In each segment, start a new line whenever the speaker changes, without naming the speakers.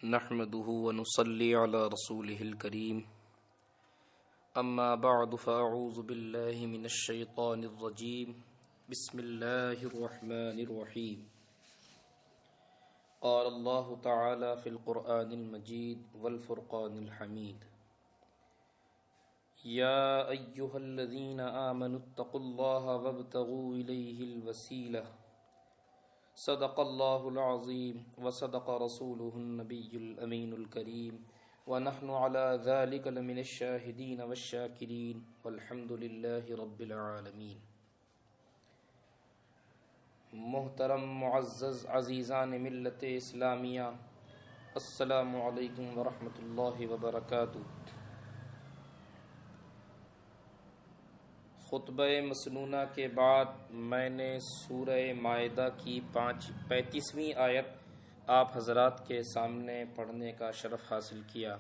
نحمده ونصلي على رسوله الكريم أما بعد فأعوذ بالله من الشيطان الرجيم بسم الله الرحمن الرحيم قال الله تعالى في القرآن المجيد والفرقان الحميد يا أيها الذين آمنوا اتقوا الله وابتغوا إليه الوسيلة صدق الله العظيم وصدق رسوله النبي الأمين الكريم ونحن على ذلك لمن الشاهدين والشاكرين والحمد لله رب العالمين۔ محترم معزز عزیزان ملت اسلامیہ، السلام علیکم ورحمۃ اللہ وبرکاتہ۔ خطبہ مسنونہ کے بعد میں نے سورہ مائدہ کی 35ویں آیت آپ حضرات کے سامنے پڑھنے کا شرف حاصل کیا۔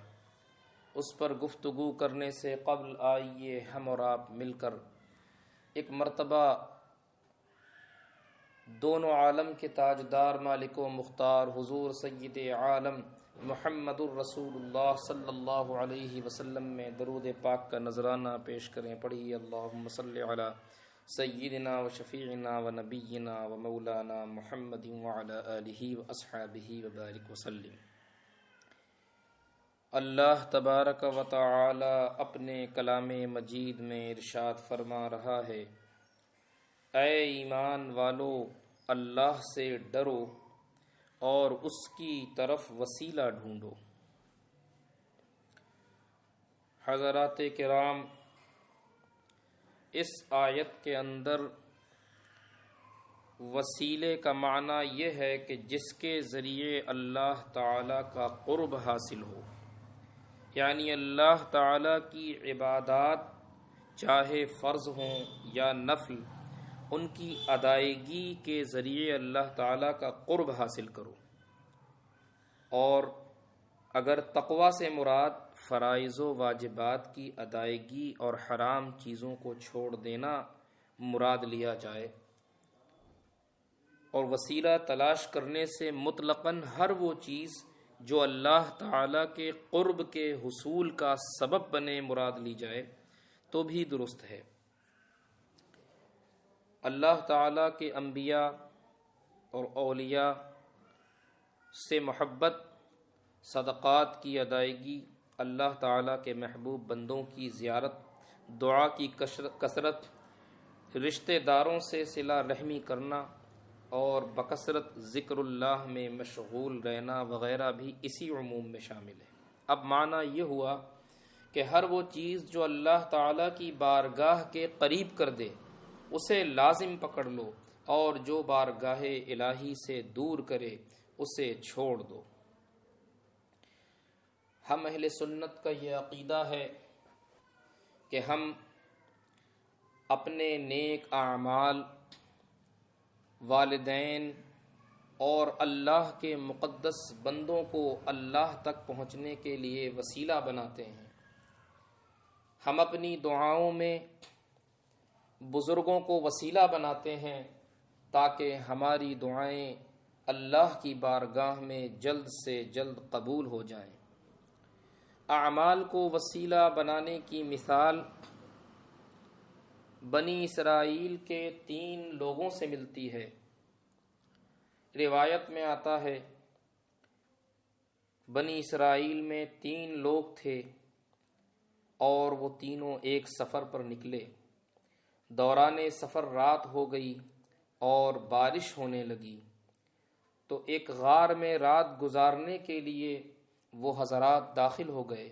اس پر گفتگو کرنے سے قبل آئیے ہم اور آپ مل کر ایک مرتبہ دونوں عالم کے تاجدار مالک و مختار حضور سید عالم محمد الرسول اللہ صلی اللہ علیہ وسلم میں درود پاک کا نذرانہ پیش کریں۔ پڑھیے اللہم صلی علی سیدنا و شفیعنا و نبینا و مولانا محمد وعلی آلہ و اصحابہ وبارک وسلم۔ اللہ تبارک و تعالی اپنے کلام مجید میں ارشاد فرما رہا ہے، اے ایمان والو، اللہ سے ڈرو اور اس کی طرف وسیلہ ڈھونڈو۔ حضرات کرام، اس آیت کے اندر وسیلے کا معنی یہ ہے کہ جس کے ذریعے اللہ تعالیٰ کا قرب حاصل ہو، یعنی اللہ تعالیٰ کی عبادات چاہے فرض ہوں یا نفل، ان کی ادائیگی کے ذریعے اللہ تعالیٰ کا قرب حاصل کرو۔ اور اگر تقویٰ سے مراد فرائض و واجبات کی ادائیگی اور حرام چیزوں کو چھوڑ دینا مراد لیا جائے، اور وسیلہ تلاش کرنے سے مطلقاً ہر وہ چیز جو اللہ تعالیٰ کے قرب کے حصول کا سبب بنے مراد لی جائے تو بھی درست ہے۔ اللہ تعالیٰ کے انبیاء اور اولیاء سے محبت، صدقات کی ادائیگی، اللہ تعالیٰ کے محبوب بندوں کی زیارت، دعا کی کثرت، رشتہ داروں سے صلہ رحمی کرنا اور بکثرت ذکر اللہ میں مشغول رہنا وغیرہ بھی اسی عموم میں شامل ہے۔ اب معنی یہ ہوا کہ ہر وہ چیز جو اللہ تعالیٰ کی بارگاہ کے قریب کر دے اسے لازم پکڑ لو، اور جو بارگاہ الہی سے دور کرے اسے چھوڑ دو۔ ہم اہل سنت کا یہ عقیدہ ہے کہ ہم اپنے نیک اعمال، والدین اور اللہ کے مقدس بندوں کو اللہ تک پہنچنے کے لیے وسیلہ بناتے ہیں۔ ہم اپنی دعاؤں میں بزرگوں کو وسیلہ بناتے ہیں تاکہ ہماری دعائیں اللہ کی بارگاہ میں جلد سے جلد قبول ہو جائیں۔ اعمال کو وسیلہ بنانے کی مثال بنی اسرائیل کے 3 لوگوں سے ملتی ہے۔ روایت میں آتا ہے بنی اسرائیل میں 3 لوگ تھے اور وہ تینوں ایک سفر پر نکلے۔ دوران سفر رات ہو گئی اور بارش ہونے لگی، تو ایک غار میں رات گزارنے کے لیے وہ حضرات داخل ہو گئے،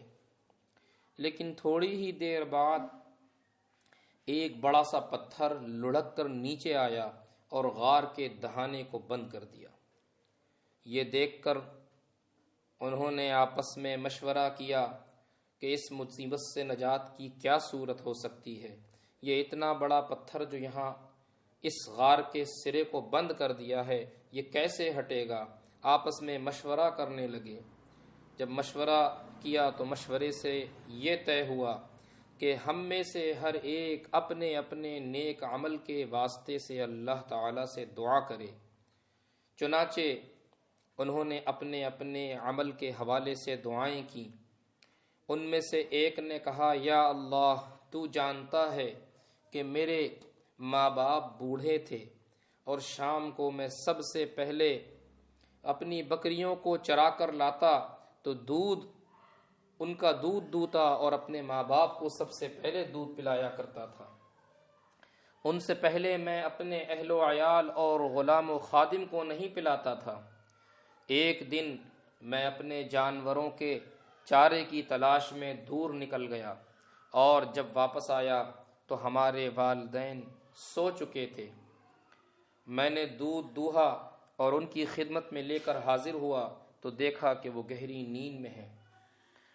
لیکن تھوڑی ہی دیر بعد ایک بڑا سا پتھر لڑھک کر نیچے آیا اور غار کے دہانے کو بند کر دیا۔ یہ دیکھ کر انہوں نے آپس میں مشورہ کیا کہ اس مصیبت سے نجات کی کیا صورت ہو سکتی ہے؟ یہ اتنا بڑا پتھر جو یہاں اس غار کے سرے کو بند کر دیا ہے، یہ کیسے ہٹے گا؟ آپس میں مشورہ کرنے لگے۔ جب مشورہ کیا تو مشورے سے یہ طے ہوا کہ ہم میں سے ہر ایک اپنے اپنے نیک عمل کے واسطے سے اللہ تعالیٰ سے دعا کرے۔ چنانچہ انہوں نے اپنے اپنے عمل کے حوالے سے دعائیں کی۔ ان میں سے ایک نے کہا، یا اللہ، تو جانتا ہے کہ میرے ماں باپ بوڑھے تھے اور شام کو میں سب سے پہلے اپنی بکریوں کو چرا کر لاتا تو ان کا دودھ دوتا اور اپنے ماں باپ کو سب سے پہلے دودھ پلایا کرتا تھا۔ ان سے پہلے میں اپنے اہل و عیال اور غلام و خادم کو نہیں پلاتا تھا۔ ایک دن میں اپنے جانوروں کے چارے کی تلاش میں دور نکل گیا اور جب واپس آیا تو ہمارے والدین سو چکے تھے۔ میں نے دودھ دوہا اور ان کی خدمت میں لے کر حاضر ہوا تو دیکھا کہ وہ گہری نیند میں ہیں۔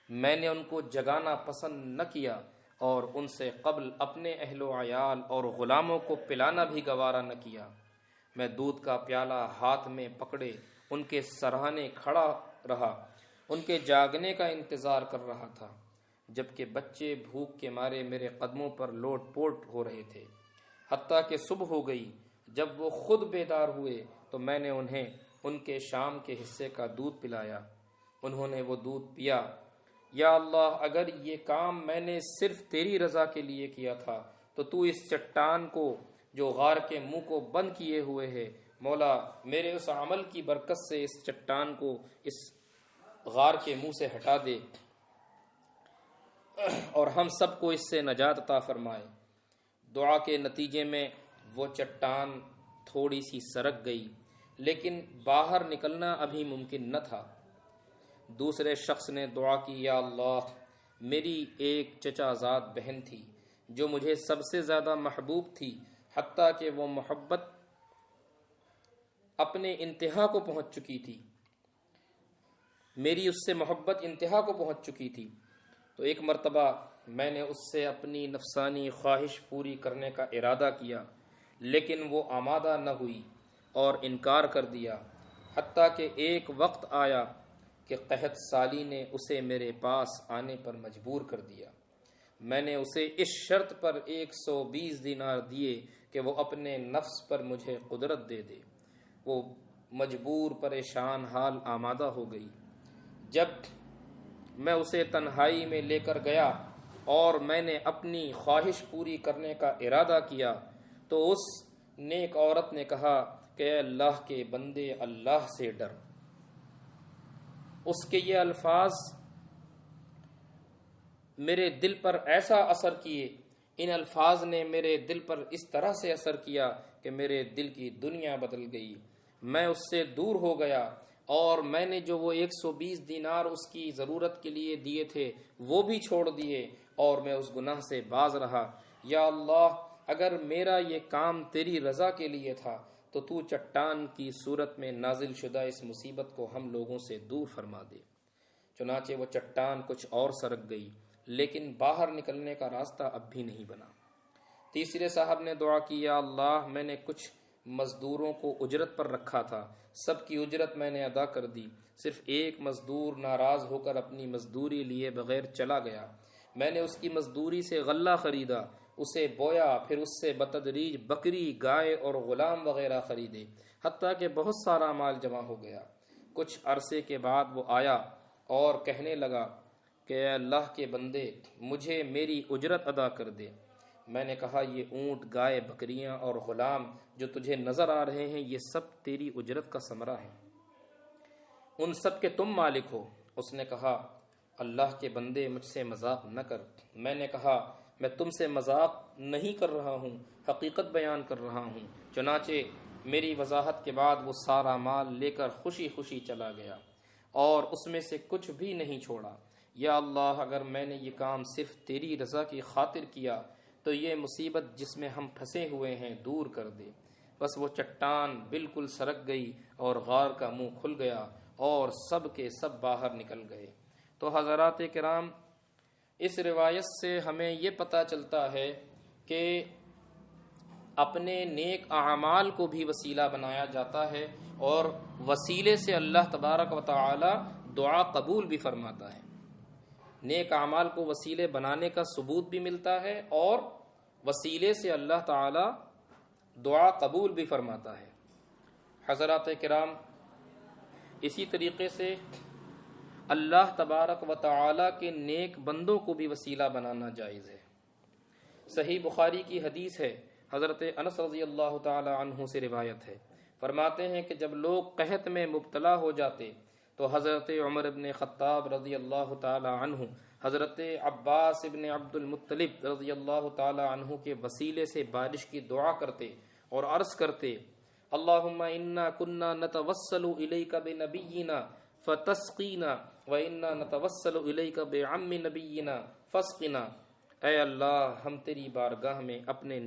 میں نے ان کو جگانا پسند نہ کیا اور ان سے قبل اپنے اہل و عیال اور غلاموں کو پلانا بھی گوارا نہ کیا۔ میں دودھ کا پیالہ ہاتھ میں پکڑے ان کے سرہانے کھڑا رہا، ان کے جاگنے کا انتظار کر رہا تھا، جبکہ بچے بھوک کے مارے میرے قدموں پر لوٹ پوٹ ہو رہے تھے، حتیٰ کہ صبح ہو گئی۔ جب وہ خود بیدار ہوئے تو میں نے انہیں ان کے شام کے حصے کا دودھ پلایا۔ انہوں نے وہ دودھ پیا۔ یا اللہ، اگر یہ کام میں نے صرف تیری رضا کے لیے کیا تھا تو تو اس چٹان کو جو غار کے منہ کو بند کیے ہوئے ہے، مولا میرے اس عمل کی برکت سے اس چٹان کو اس غار کے منہ سے ہٹا دے اور ہم سب کو اس سے نجات عطا فرمائے۔ دعا کے نتیجے میں وہ چٹان تھوڑی سی سرک گئی، لیکن باہر نکلنا ابھی ممکن نہ تھا۔ دوسرے شخص نے دعا کی، یا اللہ، میری ایک چچا زاد بہن تھی جو مجھے سب سے زیادہ محبوب تھی، حتیٰ کہ وہ محبت اپنے انتہا کو پہنچ چکی تھی، میری اس سے محبت انتہا کو پہنچ چکی تھی۔ تو ایک مرتبہ میں نے اس سے اپنی نفسانی خواہش پوری کرنے کا ارادہ کیا، لیکن وہ آمادہ نہ ہوئی اور انکار کر دیا، حتیٰ کہ ایک وقت آیا کہ قحط سالی نے اسے میرے پاس آنے پر مجبور کر دیا۔ میں نے اسے اس شرط پر 120 دینار دیے کہ وہ اپنے نفس پر مجھے قدرت دے دے۔ وہ مجبور پریشان حال آمادہ ہو گئی۔ جب میں اسے تنہائی میں لے کر گیا اور میں نے اپنی خواہش پوری کرنے کا ارادہ کیا تو اس نیک عورت نے کہا کہ اے اللہ کے بندے، اللہ سے ڈر۔ اس کے یہ الفاظ میرے دل پر ایسا اثر کیے، ان الفاظ نے میرے دل پر اس طرح سے اثر کیا کہ میرے دل کی دنیا بدل گئی۔ میں اس سے دور ہو گیا اور میں نے جو وہ 120 دینار اس کی ضرورت کے لیے دیے تھے وہ بھی چھوڑ دیے اور میں اس گناہ سے باز رہا۔ یا اللہ، اگر میرا یہ کام تیری رضا کے لیے تھا تو تو چٹان کی صورت میں نازل شدہ اس مصیبت کو ہم لوگوں سے دور فرما دے۔ چنانچہ وہ چٹان کچھ اور سرک گئی، لیکن باہر نکلنے کا راستہ اب بھی نہیں بنا۔ تیسرے صاحب نے دعا کی، یا اللہ، میں نے کچھ مزدوروں کو اجرت پر رکھا تھا، سب کی اجرت میں نے ادا کر دی، صرف ایک مزدور ناراض ہو کر اپنی مزدوری لیے بغیر چلا گیا۔ میں نے اس کی مزدوری سے غلہ خریدا، اسے بویا، پھر اس سے بتدریج بکری، گائے اور غلام وغیرہ خریدے، حتیٰ کہ بہت سارا مال جمع ہو گیا۔ کچھ عرصے کے بعد وہ آیا اور کہنے لگا کہ اے اللہ کے بندے، مجھے میری اجرت ادا کر دے۔ میں نے کہا، یہ اونٹ، گائے، بکریاں اور غلام جو تجھے نظر آ رہے ہیں یہ سب تیری اجرت کا ثمرہ ہے، ان سب کے تم مالک ہو۔ اس نے کہا، اللہ کے بندے، مجھ سے مذاق نہ کر۔ میں نے کہا، میں تم سے مذاق نہیں کر رہا ہوں، حقیقت بیان کر رہا ہوں۔ چنانچہ میری وضاحت کے بعد وہ سارا مال لے کر خوشی خوشی چلا گیا اور اس میں سے کچھ بھی نہیں چھوڑا۔ یا اللہ، اگر میں نے یہ کام صرف تیری رضا کی خاطر کیا تو یہ مصیبت جس میں ہم پھنسے ہوئے ہیں دور کر دے۔ بس وہ چٹان بالکل سرک گئی اور غار کا منہ کھل گیا اور سب کے سب باہر نکل گئے۔ تو حضرات کرام، اس روایت سے ہمیں یہ پتہ چلتا ہے کہ اپنے نیک اعمال کو بھی وسیلہ بنایا جاتا ہے اور وسیلے سے اللہ تبارک و تعالی دعا قبول بھی فرماتا ہے۔ نیک اعمال کو وسیلے بنانے کا ثبوت بھی ملتا ہے اور وسیلے سے اللہ تعالی دعا قبول بھی فرماتا ہے۔ حضرات کرام، اسی طریقے سے اللہ تبارک و تعالی کے نیک بندوں کو بھی وسیلہ بنانا جائز ہے۔ صحیح بخاری کی حدیث ہے، حضرت انس رضی اللہ تعالی عنہ سے روایت ہے، فرماتے ہیں کہ جب لوگ قحط میں مبتلا ہو جاتے تو حضرت عمر ابن خطاب رضی اللہ تعالی عنہ حضرت عباس ابن عبد المطلب رضی اللہ تعالی عنہ کے وسیلے سے بارش کی دعا کرتے اور عرض کرتے، اللہم انا کننا نتوسل الیک بنبینا فتسقینا وانا نتوسل الیک بعم نبینا فاسقنا۔ اے اللہ، ہم تیری بارگاہ میں اپنے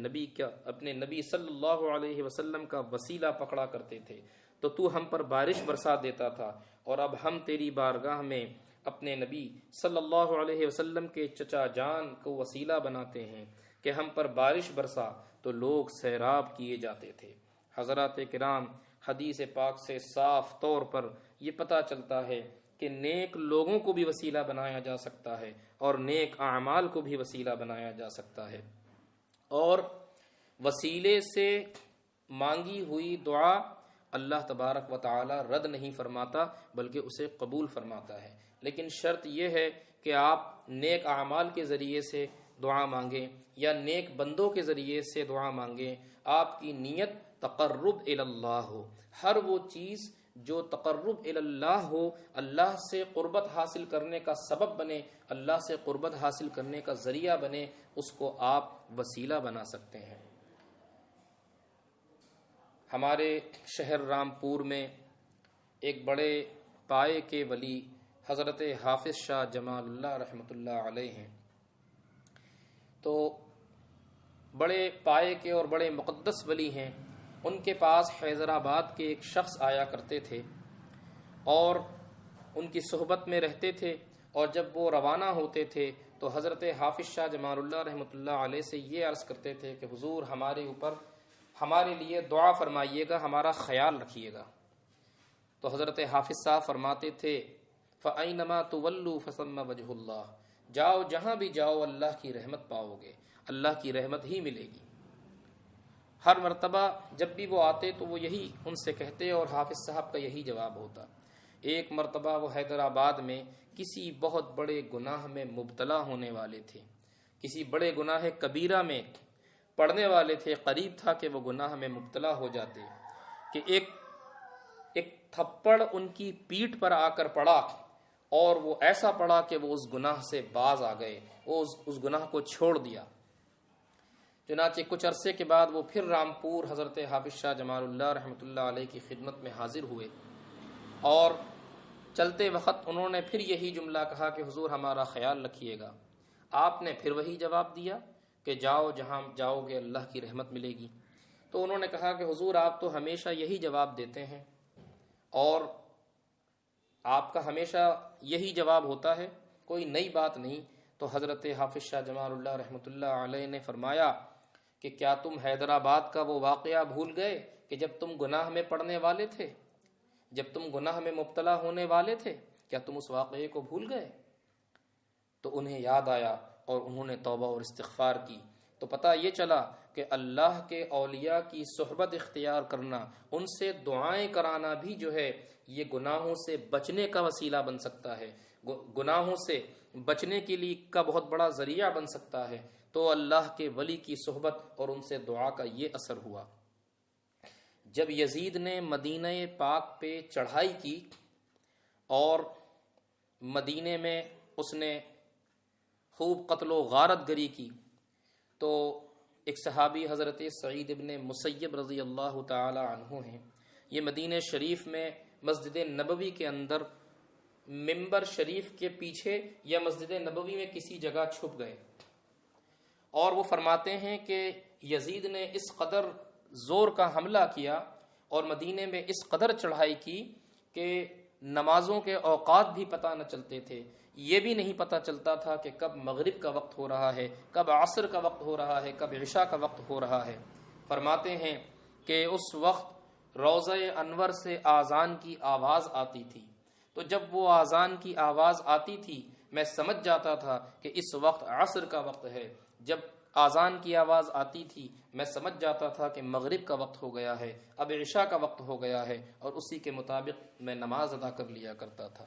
نبی صلی اللہ علیہ وسلم کا وسیلہ پکڑا کرتے تھے تو تو ہم پر بارش برسا دیتا تھا، اور اب ہم تیری بارگاہ میں اپنے نبی صلی اللہ علیہ وسلم کے چچا جان کو وسیلہ بناتے ہیں کہ ہم پر بارش برسا، تو لوگ سیراب کیے جاتے تھے۔ حضرات کرام، حدیث پاک سے صاف طور پر یہ پتہ چلتا ہے کہ نیک لوگوں کو بھی وسیلہ بنایا جا سکتا ہے اور نیک اعمال کو بھی وسیلہ بنایا جا سکتا ہے، اور وسیلے سے مانگی ہوئی دعا اللہ تبارک و تعالی رد نہیں فرماتا بلکہ اسے قبول فرماتا ہے، لیکن شرط یہ ہے کہ آپ نیک اعمال کے ذریعے سے دعا مانگیں یا نیک بندوں کے ذریعے سے دعا مانگیں، آپ کی نیت تقرب الی اللہ ہو۔ ہر وہ چیز جو تقرب الی اللہ ہو، اللہ سے قربت حاصل کرنے کا سبب بنے، اللہ سے قربت حاصل کرنے کا ذریعہ بنے، اس کو آپ وسیلہ بنا سکتے ہیں۔ ہمارے شہر رامپور میں ایک بڑے پائے کے ولی حضرت حافظ شاہ جمال اللہ رحمۃ اللہ علیہ ہیں، تو بڑے پائے کے اور بڑے مقدس ولی ہیں۔ ان کے پاس حیدرآباد کے ایک شخص آیا کرتے تھے اور ان کی صحبت میں رہتے تھے، اور جب وہ روانہ ہوتے تھے تو حضرت حافظ شاہ جمال اللہ رحمۃ اللہ علیہ سے یہ عرض کرتے تھے کہ حضور ہمارے اوپر ہمارے لیے دعا فرمائیے گا، ہمارا خیال رکھیے گا۔ تو حضرت حافظ صاحب فرماتے تھے فَأَيْنَمَا تُوَلُّوا فَثَمَّ وَجْهُ اللَّهِ، جاؤ جہاں بھی جاؤ اللہ کی رحمت پاؤ گے، اللہ کی رحمت ہی ملے گی۔ ہر مرتبہ جب بھی وہ آتے تو وہ یہی ان سے کہتے اور حافظ صاحب کا یہی جواب ہوتا۔ ایک مرتبہ وہ حیدرآباد میں کسی بہت بڑے گناہ میں مبتلا ہونے والے تھے، کسی بڑے گناہ کبیرہ میں پڑنے والے تھے، قریب تھا کہ وہ گناہ میں مبتلا ہو جاتے کہ ایک تھپڑ ان کی پیٹھ پر آ کر پڑا، اور وہ ایسا پڑا کہ وہ اس گناہ سے باز آ گئے، وہ اس گناہ کو چھوڑ دیا۔ چنانچہ کچھ عرصے کے بعد وہ پھر رامپور حضرت حافظ شاہ جمال اللہ رحمۃ اللہ علیہ کی خدمت میں حاضر ہوئے، اور چلتے وقت انہوں نے پھر یہی جملہ کہا کہ حضور ہمارا خیال رکھیے گا۔ آپ نے پھر وہی جواب دیا کہ جاؤ جہاں جاؤ گے اللہ کی رحمت ملے گی۔ تو انہوں نے کہا کہ حضور آپ تو ہمیشہ یہی جواب دیتے ہیں اور آپ کا ہمیشہ یہی جواب ہوتا ہے، کوئی نئی بات نہیں۔ تو حضرت حافظ شاہ جمال اللہ رحمۃ اللہ علیہ نے فرمایا کہ کیا تم حیدرآباد کا وہ واقعہ بھول گئے کہ جب تم گناہ میں پڑنے والے تھے، جب تم گناہ میں مبتلا ہونے والے تھے، کیا تم اس واقعے کو بھول گئے؟ تو انہیں یاد آیا اور انہوں نے توبہ اور استغفار کی۔ تو پتہ یہ چلا کہ اللہ کے اولیاء کی صحبت اختیار کرنا، ان سے دعائیں کرانا بھی جو ہے یہ گناہوں سے بچنے کا وسیلہ بن سکتا ہے، گناہوں سے بچنے کے لیے کا بہت بڑا ذریعہ بن سکتا ہے۔ تو اللہ کے ولی کی صحبت اور ان سے دعا کا یہ اثر ہوا۔ جب یزید نے مدینہ پاک پہ چڑھائی کی اور مدینے میں اس نے خوب قتل و غارت گری کی، تو ایک صحابی حضرت سعید ابن مسیب رضی اللہ تعالی عنہ ہیں، یہ مدینہ شریف میں مسجد نبوی کے اندر منبر شریف کے پیچھے یا مسجد نبوی میں کسی جگہ چھپ گئے، اور وہ فرماتے ہیں کہ یزید نے اس قدر زور کا حملہ کیا اور مدینے میں اس قدر چڑھائی کی کہ نمازوں کے اوقات بھی پتہ نہ چلتے تھے، یہ بھی نہیں پتہ چلتا تھا کہ کب مغرب کا وقت ہو رہا ہے، کب عصر کا وقت ہو رہا ہے، کب عشاء کا وقت ہو رہا ہے۔ فرماتے ہیں کہ اس وقت روضہ انور سے آذان کی آواز آتی تھی، تو جب وہ آذان کی آواز آتی تھی میں سمجھ جاتا تھا کہ اس وقت عصر کا وقت ہے۔ جب آذان کی آواز آتی تھی میں سمجھ جاتا تھا کہ مغرب کا وقت ہو گیا ہے، اب عشاء کا وقت ہو گیا ہے، اور اسی کے مطابق میں نماز ادا کر لیا کرتا تھا۔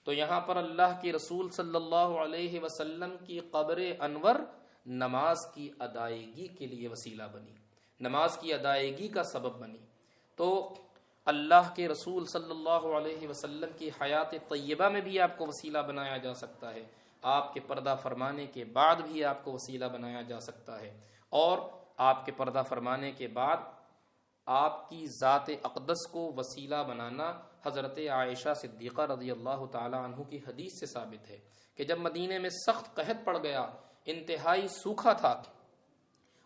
تو یہاں پر اللہ کے رسول صلی اللہ علیہ وسلم کی قبر انور نماز کی ادائیگی کے لیے وسیلہ بنی، نماز کی ادائیگی کا سبب بنی۔ تو اللہ کے رسول صلی اللہ علیہ وسلم کی حیات طیبہ میں بھی آپ کو وسیلہ بنایا جا سکتا ہے، آپ کے پردہ فرمانے کے بعد بھی آپ کو وسیلہ بنایا جا سکتا ہے، اور آپ کے پردہ فرمانے کے بعد آپ کی ذات اقدس کو وسیلہ بنانا حضرت عائشہ صدیقہ رضی اللہ تعالی عنہ کی حدیث سے ثابت ہے کہ جب مدینے میں سخت قحط پڑ گیا، انتہائی سوکھا تھا،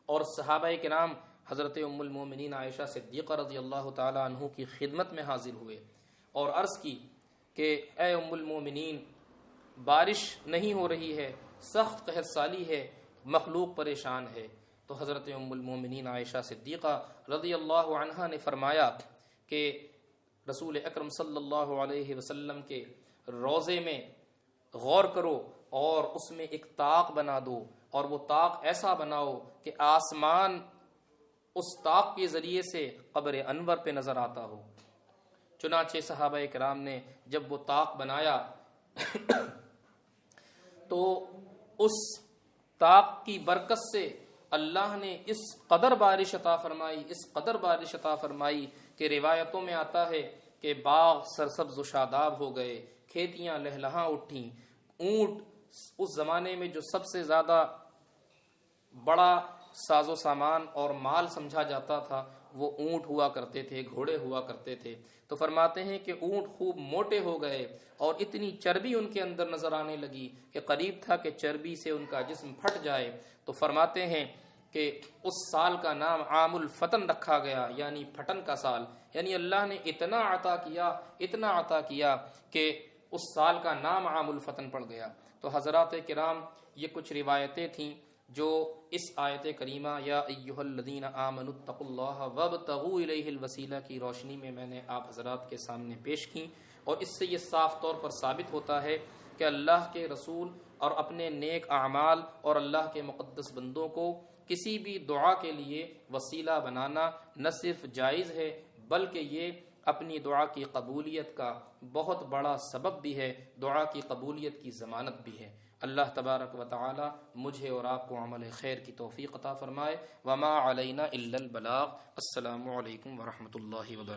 اور صحابہ کرام حضرت ام المومنین عائشہ صدیقہ رضی اللہ تعالی عنہ کی خدمت میں حاضر ہوئے اور عرض کی کہ اے ام المومنین، بارش نہیں ہو رہی ہے، سخت قحط سالی ہے، مخلوق پریشان ہے۔ تو حضرت ام المومنین عائشہ صدیقہ رضی اللہ عنہا نے فرمایا کہ رسول اکرم صلی اللہ علیہ وسلم کے روضے میں غور کرو اور اس میں ایک طاق بنا دو، اور وہ طاق ایسا بناؤ کہ آسمان اس طاق کے ذریعے سے قبر انور پہ نظر آتا ہو۔ چنانچہ صحابہ کرام نے جب وہ طاق بنایا تو اس طاق کی برکت سے اللہ نے اس قدر بارش عطا فرمائی، اس قدر بارش عطا فرمائی کہ روایتوں میں آتا ہے کہ باغ سرسبز و شاداب ہو گئے، کھیتیاں لہلہاں اٹھیں، اونٹ اس زمانے میں جو سب سے زیادہ بڑا ساز و سامان اور مال سمجھا جاتا تھا وہ اونٹ ہوا کرتے تھے، گھوڑے ہوا کرتے تھے۔ تو فرماتے ہیں کہ اونٹ خوب موٹے ہو گئے اور اتنی چربی ان کے اندر نظر آنے لگی کہ قریب تھا کہ چربی سے ان کا جسم پھٹ جائے۔ تو فرماتے ہیں کہ اس سال کا نام عام الفتن رکھا گیا، یعنی پھٹن کا سال، یعنی اللہ نے اتنا عطا کیا کہ اس سال کا نام عام الفتن پڑ گیا۔ تو حضرات کرام، یہ کچھ روایتیں تھیں جو اس آیت کریمہ یا ایھا الذین آمنوا اتقوا اللہ وابتغوا الیہ الوسیلہ کی روشنی میں نے آپ حضرات کے سامنے پیش کی، اور اس سے یہ صاف طور پر ثابت ہوتا ہے کہ اللہ کے رسول اور اپنے نیک اعمال اور اللہ کے مقدس بندوں کو کسی بھی دعا کے لیے وسیلہ بنانا نہ صرف جائز ہے بلکہ یہ اپنی دعا کی قبولیت کا بہت بڑا سبب بھی ہے، دعا کی قبولیت کی ضمانت بھی ہے۔ اللہ تبارک و تعالی مجھے اور آپ کو عمل خیر کی توفیق عطا فرمائے۔ وما علینا الا البلاغ۔ السلام علیکم ورحمۃ اللہ وبرکاتہ۔